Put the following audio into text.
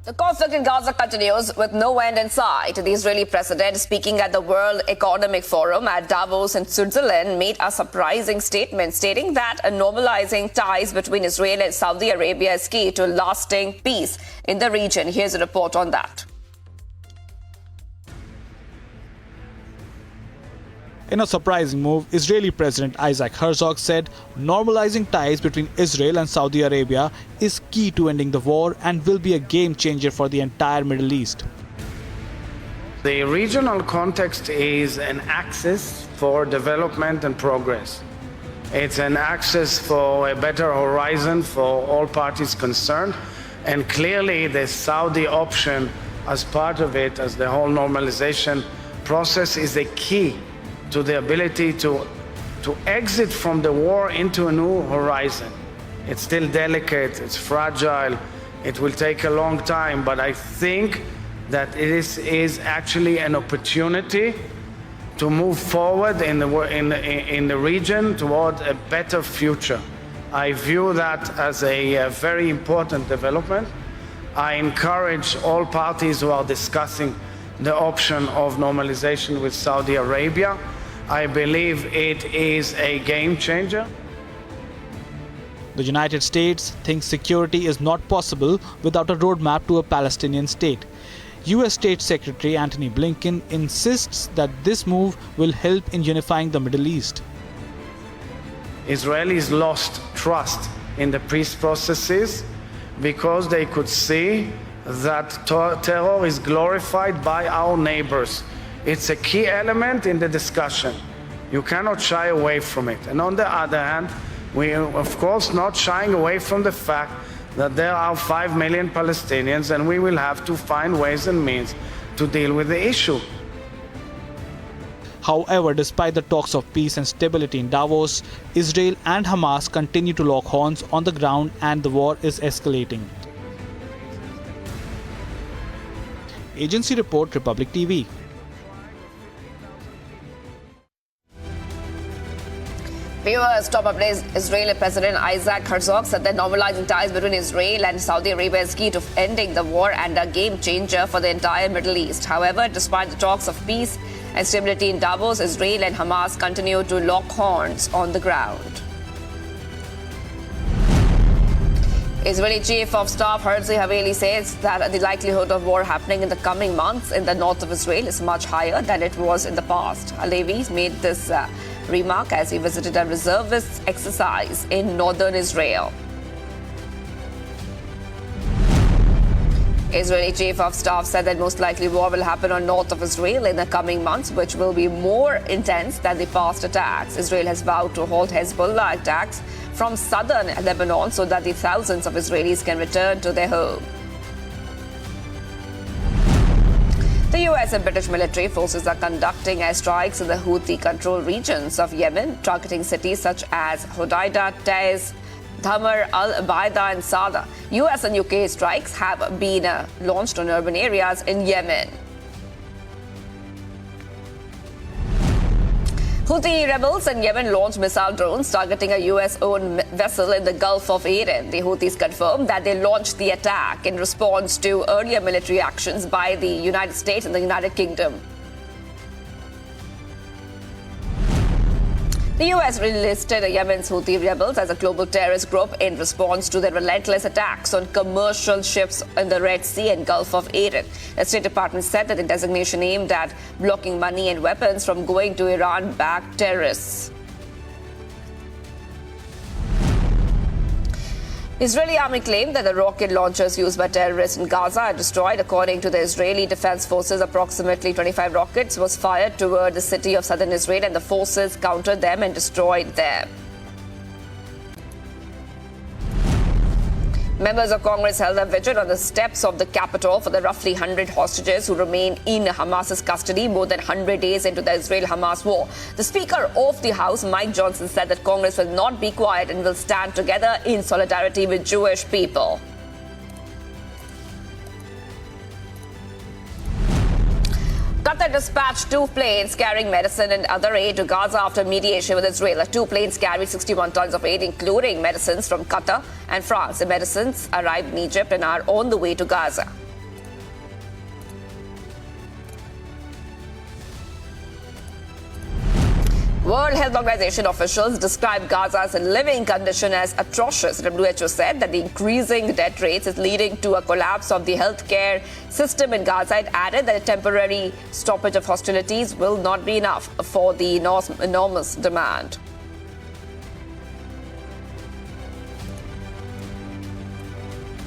The conflict in Gaza continues with no end in sight. The Israeli president, speaking at the World Economic Forum at Davos in Switzerland, made a surprising statement stating that normalizing ties between Israel and Saudi Arabia is key to lasting peace in the region. Here's a report on that. In a surprising move, Israeli President Isaac Herzog said normalizing ties between Israel and Saudi Arabia is key to ending the war and will be a game changer for the entire Middle East. The regional context is an axis for development and progress. It's an axis for a better horizon for all parties concerned, and clearly the Saudi option as part of it, as the whole normalization process, is a key to the ability to exit from the war into a new horizon. It's still delicate, it's fragile, it will take a long time, but I think that it is actually an opportunity to move forward in the region toward a better future. I view that as a very important development. I encourage all parties who are discussing the option of normalization with Saudi Arabia. I believe it is a game changer. The United States thinks security is not possible without a roadmap to a Palestinian state. U.S. State Secretary Antony Blinken insists that this move will help in unifying the Middle East. Israelis lost trust in the peace processes because they could see that terror is glorified by our neighbors. It's a key element in the discussion. You cannot shy away from it. And on the other hand, we are, of course, not shying away from the fact that there are 5 million Palestinians, and we will have to find ways and means to deal with the issue. However, despite the talks of peace and stability in Davos, Israel and Hamas continue to lock horns on the ground and the war is escalating. Agency Report, Republic TV. Viewers, top updates. Israeli President Isaac Herzog said that normalizing ties between Israel and Saudi Arabia is key to ending the war and a game changer for the entire Middle East. However, despite the talks of peace and stability in Davos, Israel and Hamas continue to lock horns on the ground. Israeli Chief of Staff Herzi Haveli says that the likelihood of war happening in the coming months in the north of Israel is much higher than it was in the past. Halevi made this remark as he visited a reservist exercise in northern Israel. Israeli Chief of Staff said that most likely war will happen on north of Israel in the coming months, which will be more intense than the past attacks. Israel has vowed to halt Hezbollah attacks from southern Lebanon so that the thousands of Israelis can return to their home. The US and British military forces are conducting airstrikes in the Houthi-controlled regions of Yemen, targeting cities such as Hodeidah, Taiz, Dhamar, Al-Baida and Sada. US and UK strikes have been launched on urban areas in Yemen. Houthi rebels in Yemen launched missile drones targeting a US-owned vessel in the Gulf of Aden. The Houthis confirmed that they launched the attack in response to earlier military actions by the United States and the United Kingdom. The US listed Yemen's Houthi rebels as a global terrorist group in response to their relentless attacks on commercial ships in the Red Sea and Gulf of Aden. The State Department said that the designation aimed at blocking money and weapons from going to Iran-backed terrorists. The Israeli army claimed that the rocket launchers used by terrorists in Gaza are destroyed. According to the Israeli Defense Forces, approximately 25 rockets was fired toward the city of southern Israel, and the forces countered them and destroyed them. Members of Congress held a vigil on the steps of the Capitol for the roughly 100 hostages who remain in Hamas's custody more than 100 days into the Israel-Hamas war. The Speaker of the House, Mike Johnson, said that Congress will not be quiet and will stand together in solidarity with Jewish people. Qatar dispatched 2 planes carrying medicine and other aid to Gaza after mediation with Israel. The 2 planes carried 61 tons of aid, including medicines from Qatar and France. The medicines arrived in Egypt and are on the way to Gaza. World Health Organization officials described Gaza's living condition as atrocious. WHO said that the increasing death rates is leading to a collapse of the healthcare system in Gaza. It added that a temporary stoppage of hostilities will not be enough for the enormous demand.